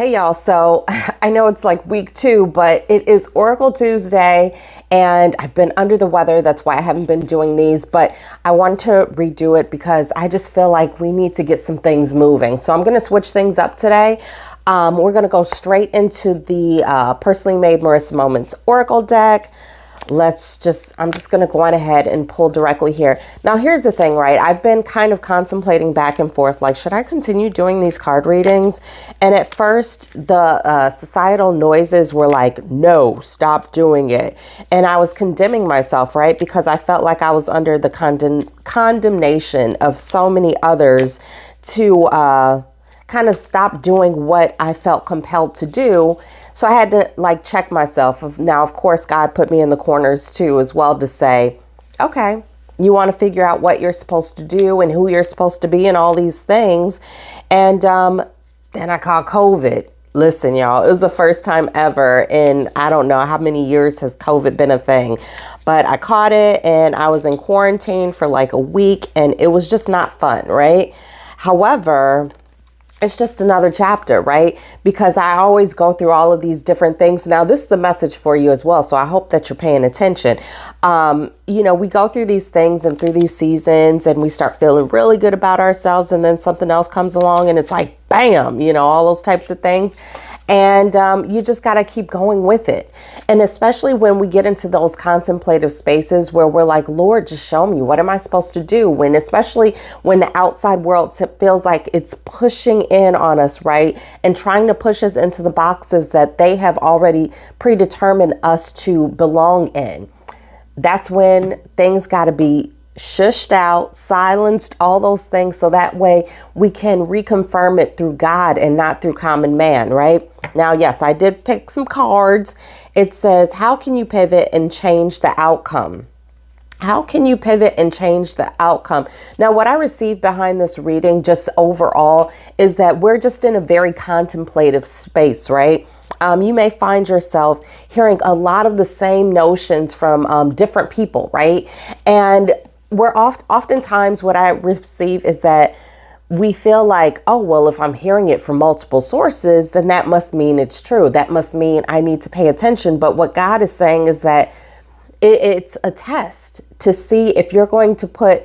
Hey y'all, so I know it's like week 2, but it is Oracle Tuesday and I've been under the weather. That's why I haven't been doing these, but I want to redo it because I just feel like we need to get some things moving. So I'm going to switch things up today. We're going to go straight into the Personally Made Marissa Moments Oracle deck. I'm just going to go on ahead and pull directly here. Now, here's the thing, right? I've been kind of contemplating back and forth, like, should I continue doing these card readings? And at first, the societal noises were like, no, stop doing it. And I was condemning myself, right? Because I felt like I was under the condemnation of so many others to kind of stop doing what I felt compelled to do. So I had to like check myself. Now, of course, God put me in the corners too, as well, to say, okay, you want to figure out what you're supposed to do and who you're supposed to be and all these things. And then I caught COVID. Listen, y'all, it was the first time ever in, I don't know how many years has COVID been a thing, but I caught it and I was in quarantine for like a week and it was just not fun, right? However, it's just another chapter, right? Because I always go through all of these different things. Now, this is a message for you as well. So I hope that you're paying attention. We go through these things and through these seasons and we start feeling really good about ourselves. And then something else comes along and it's like, bam, all those types of things. And you just got to keep going with it. And especially when we get into those contemplative spaces where we're like, Lord, just show me, what am I supposed to do? Especially when the outside world feels like it's pushing in on us, right? And trying to push us into the boxes that they have already predetermined us to belong in. That's when things got to be shushed out, silenced, all those things. So that way we can reconfirm it through God and not through common man, right? Now, yes, I did pick some cards. It says, how can you pivot and change the outcome? How can you pivot and change the outcome? Now, what I received behind this reading just overall is that we're just in a very contemplative space, right? You may find yourself hearing a lot of the same notions from different people, right? And oftentimes what I receive is that we feel like, oh, well, if I'm hearing it from multiple sources, then that must mean it's true. That must mean I need to pay attention. But what God is saying is that it's a test to see if you're going to put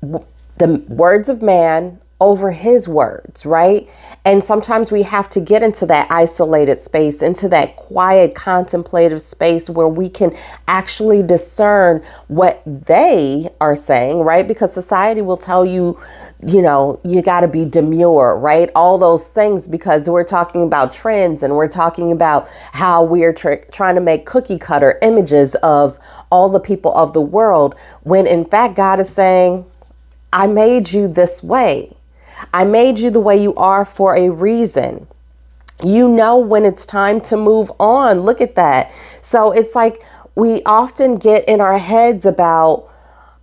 the words of man over his words, right? And sometimes we have to get into that isolated space, into that quiet, contemplative space where we can actually discern what they are saying, right? Because society will tell you, you got to be demure, right? All those things, because we're talking about trends and we're talking about how we're trying to make cookie cutter images of all the people of the world, when in fact, God is saying, I made you this way. I made you the way you are for a reason. You know when it's time to move on. Look at that. So it's like we often get in our heads about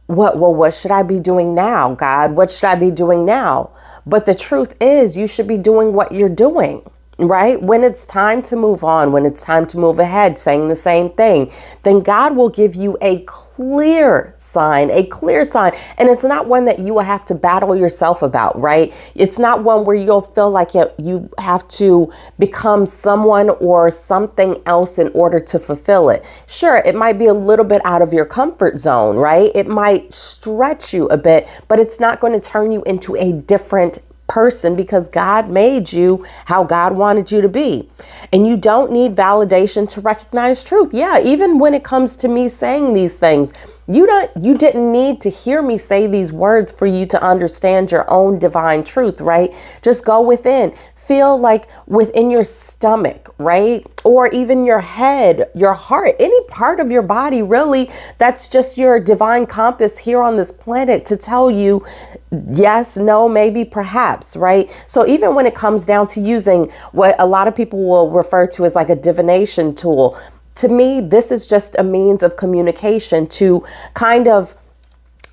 what should I be doing now, God? What should I be doing now? But the truth is you should be doing what you're doing, right? When it's time to move on, when it's time to move ahead, saying the same thing, then God will give you a clear sign. And it's not one that you will have to battle yourself about, right? It's not one where you'll feel like you have to become someone or something else in order to fulfill it. Sure, it might be a little bit out of your comfort zone, right? It might stretch you a bit, but it's not going to turn you into a different person, because God made you how God wanted you to be. And you don't need validation to recognize truth. Yeah, even when it comes to me saying these things, you didn't need to hear me say these words for you to understand your own divine truth, right? Just go within. Feel like within your stomach, right? Or even your head, your heart, any part of your body, really, that's just your divine compass here on this planet to tell you yes, no, maybe, perhaps, right? So even when it comes down to using what a lot of people will refer to as like a divination tool, to me, this is just a means of communication to kind of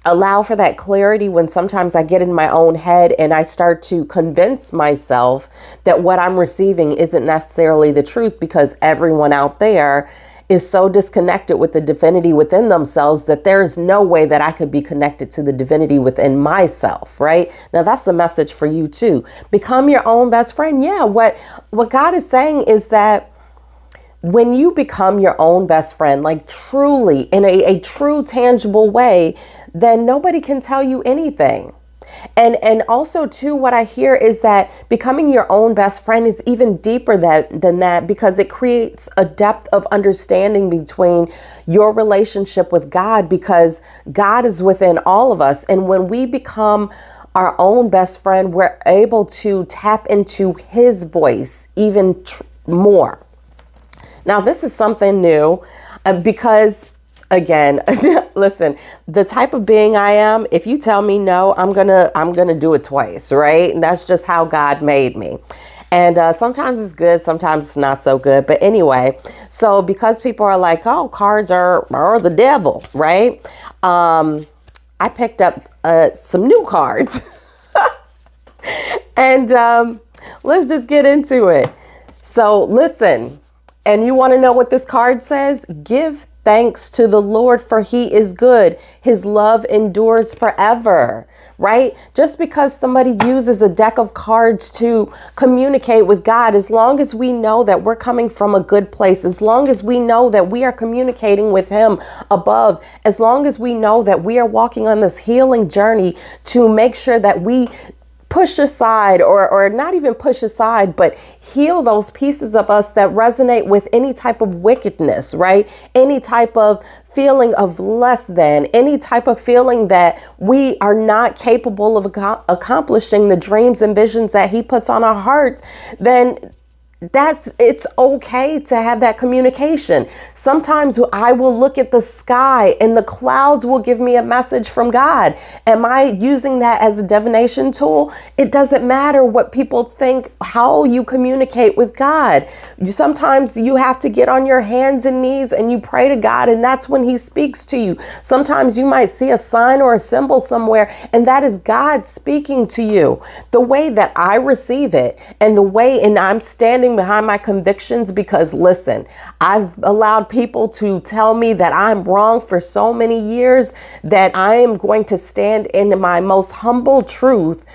allow for that clarity when sometimes I get in my own head and I start to convince myself that what I'm receiving isn't necessarily the truth because everyone out there is so disconnected with the divinity within themselves that there's no way that I could be connected to the divinity within myself, right? Now that's a message for you too. Become your own best friend. Yeah, what God is saying is that when you become your own best friend, like truly in a true tangible way, then nobody can tell you anything. And also too, what I hear is that becoming your own best friend is even deeper than that, because it creates a depth of understanding between your relationship with God, because God is within all of us. And when we become our own best friend, we're able to tap into his voice even more. Now, this is something new because, again, listen, the type of being I am, if you tell me no, I'm gonna do it twice, right? And that's just how God made me. And sometimes it's good, sometimes it's not so good. But anyway, so because people are like, oh, cards are the devil, right? I picked up some new cards. And let's just get into it. So listen. And you want to know what this card says? Give thanks to the Lord, for he is good. His love endures forever, right? Just because somebody uses a deck of cards to communicate with God, as long as we know that we're coming from a good place, as long as we know that we are communicating with him above, as long as we know that we are walking on this healing journey to make sure that we push aside or not even push aside, but heal those pieces of us that resonate with any type of wickedness, right? Any type of feeling of less than, any type of feeling that we are not capable of accomplishing the dreams and visions that he puts on our hearts, then it's okay to have that communication. Sometimes I will look at the sky and the clouds will give me a message from God. Am I using that as a divination tool? It doesn't matter what people think, how you communicate with God. Sometimes you have to get on your hands and knees and you pray to God, and that's when he speaks to you. Sometimes you might see a sign or a symbol somewhere, and that is God speaking to you. The way that I receive it and I'm standing behind my convictions, because listen, I've allowed people to tell me that I'm wrong for so many years that I am going to stand in my most humble truth,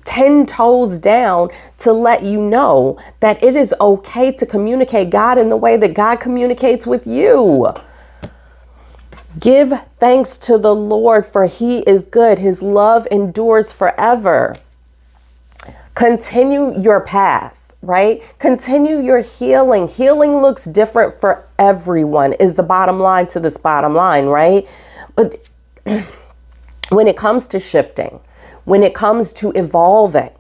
10 toes down, to let you know that it is okay to communicate God in the way that God communicates with you. Give thanks to the Lord, for he is good. His love endures forever. Continue your path. Right? Continue your healing. Healing looks different for everyone is the bottom line to this bottom line, right? But when it comes to shifting, when it comes to evolving,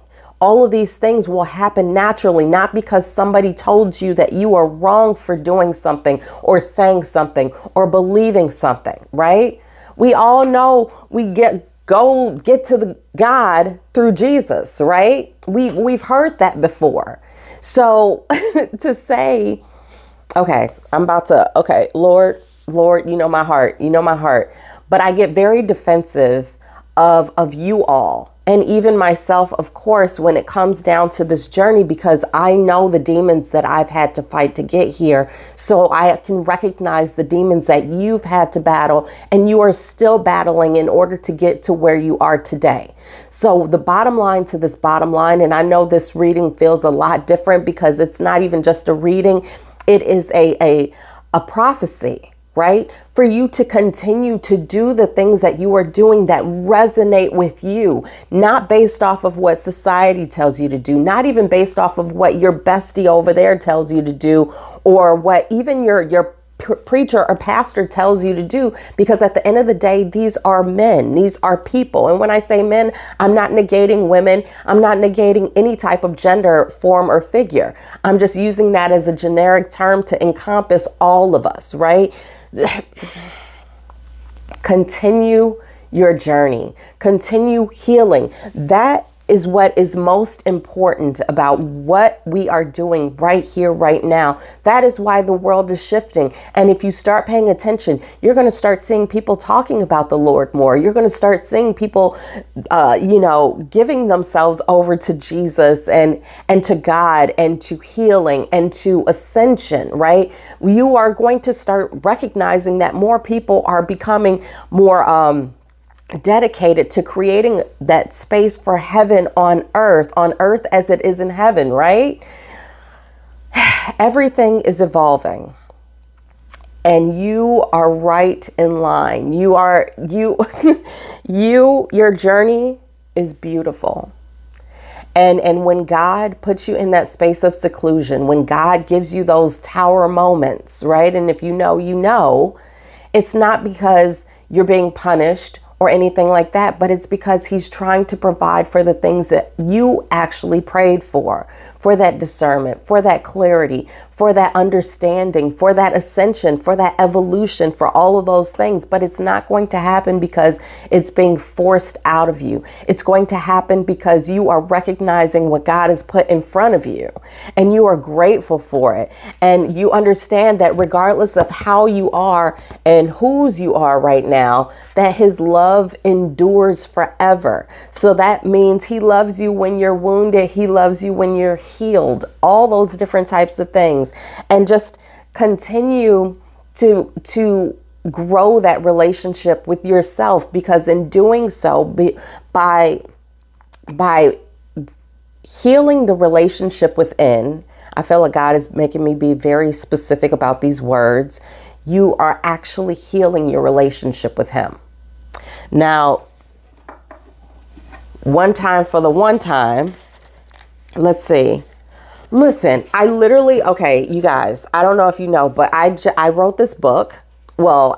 all of these things will happen naturally, not because somebody told you that you are wrong for doing something or saying something or believing something, right? We all know we get to the God through Jesus, right? We've heard that before. So to say, okay, Lord, you know my heart, but I get very defensive of you all. And even myself, of course, when it comes down to this journey, because I know the demons that I've had to fight to get here. So I can recognize the demons that you've had to battle and you are still battling in order to get to where you are today. So the bottom line to this bottom line, and I know this reading feels a lot different because it's not even just a reading. It is a prophecy, right? For you to continue to do the things that you are doing that resonate with you, not based off of what society tells you to do, not even based off of what your bestie over there tells you to do, or what even your preacher or pastor tells you to do, because at the end of the day, these are men, these are people. And when I say men, I'm not negating women. I'm not negating any type of gender, form, or figure. I'm just using that as a generic term to encompass all of us, right? Continue your journey, continue healing. That is what is most important about what we are doing right here, right now. That is why the world is shifting. And if you start paying attention, you're going to start seeing people talking about the Lord more. You're going to start seeing people, giving themselves over to Jesus and to God and to healing and to ascension, right? You are going to start recognizing that more people are becoming more, dedicated to creating that space for heaven on earth as it is in heaven, right? Everything is evolving and you are right in line. Your journey is beautiful. And when God puts you in that space of seclusion, when God gives you those tower moments, right? And if you know, it's not because you're being punished or anything like that, but it's because he's trying to provide for the things that you actually prayed for that discernment, for that clarity, for that understanding, for that ascension, for that evolution, for all of those things. But it's not going to happen because it's being forced out of you. It's going to happen because you are recognizing what God has put in front of you and you are grateful for it. And you understand that regardless of how you are and whose you are right now, that his love endures forever. So that means he loves you when you're wounded. He loves you when you're healed, all those different types of things. And just continue to grow that relationship with yourself, because in doing so, by healing the relationship within, I feel like God is making me be very specific about these words. You are actually healing your relationship with him. Now, one time for the one time, let's see. Listen, okay, you guys, I don't know if you know, but I wrote this book. Well,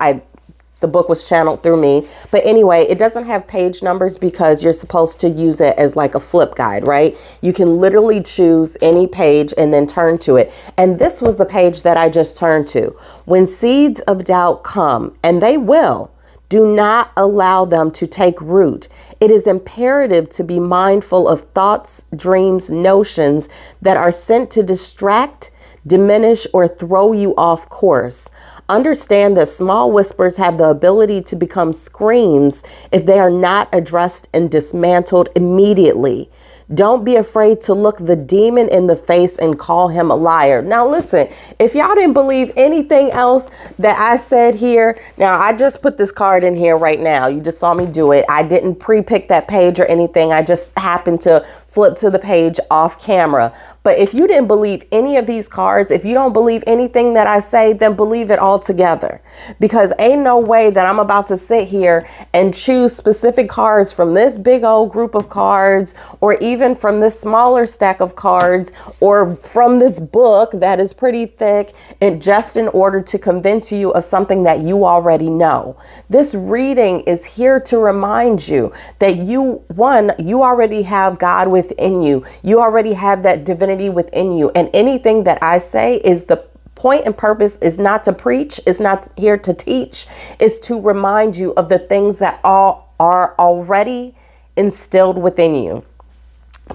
the book was channeled through me. But anyway, it doesn't have page numbers because you're supposed to use it as like a flip guide, right? You can literally choose any page and then turn to it. And this was the page that I just turned to. When seeds of doubt come, and they will, do not allow them to take root. It is imperative to be mindful of thoughts, dreams, notions that are sent to distract, diminish, or throw you off course. Understand that small whispers have the ability to become screams if they are not addressed and dismantled immediately. Don't be afraid to look the demon in the face and call him a liar. Now, listen, if y'all didn't believe anything else that I said here, now I just put this card in here right now. You just saw me do it. I didn't pre-pick that page or anything. I just happened to flip to the page off camera. But if you didn't believe any of these cards, if you don't believe anything that I say, then believe it all together. Because ain't no way that I'm about to sit here and choose specific cards from this big old group of cards, or even from this smaller stack of cards, or from this book that is pretty thick, and just in order to convince you of something that you already know. This reading is here to remind you that you already have God within you. You already have that divinity within you. And anything that I say is the point and purpose is not to preach. It's not here to teach. It's to remind you of the things that are already instilled within you.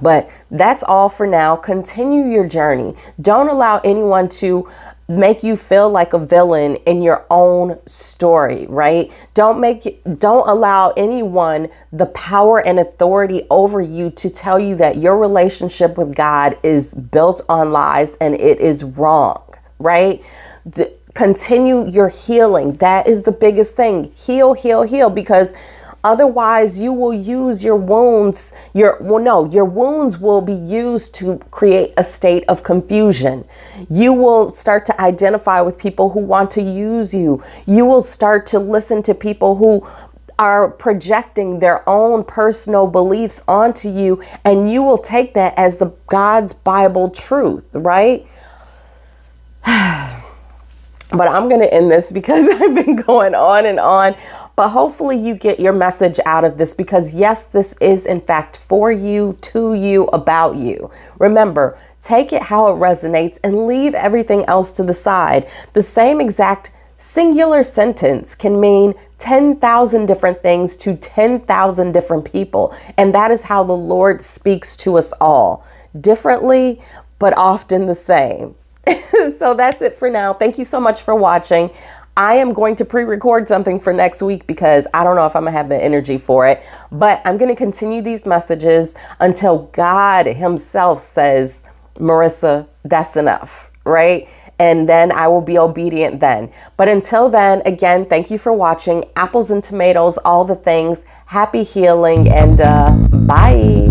But that's all for now. Continue your journey. Don't allow anyone to make you feel like a villain in your own story, right? Don't allow anyone the power and authority over you to tell you that your relationship with God is built on lies and it is wrong, right? Continue your healing. That is the biggest thing. Heal, heal, heal, because otherwise, you will use your wounds. Your wounds will be used to create a state of confusion. You will start to identify with people who want to use you. You will start to listen to people who are projecting their own personal beliefs onto you, and you will take that as God's Bible truth, right? But I'm going to end this because I've been going on and on. But hopefully you get your message out of this, because yes, this is in fact for you, to you, about you. Remember, take it how it resonates and leave everything else to the side. The same exact singular sentence can mean 10,000 different things to 10,000 different people. And that is how the Lord speaks to us all, differently, but often the same. So that's it for now. Thank you so much for watching. I am going to pre-record something for next week because I don't know if I'm gonna have the energy for it, but I'm going to continue these messages until God himself says, Marissa, that's enough, right? And then I will be obedient then. But until then, again, thank you for watching. Apples and tomatoes, all the things. Happy healing, and bye.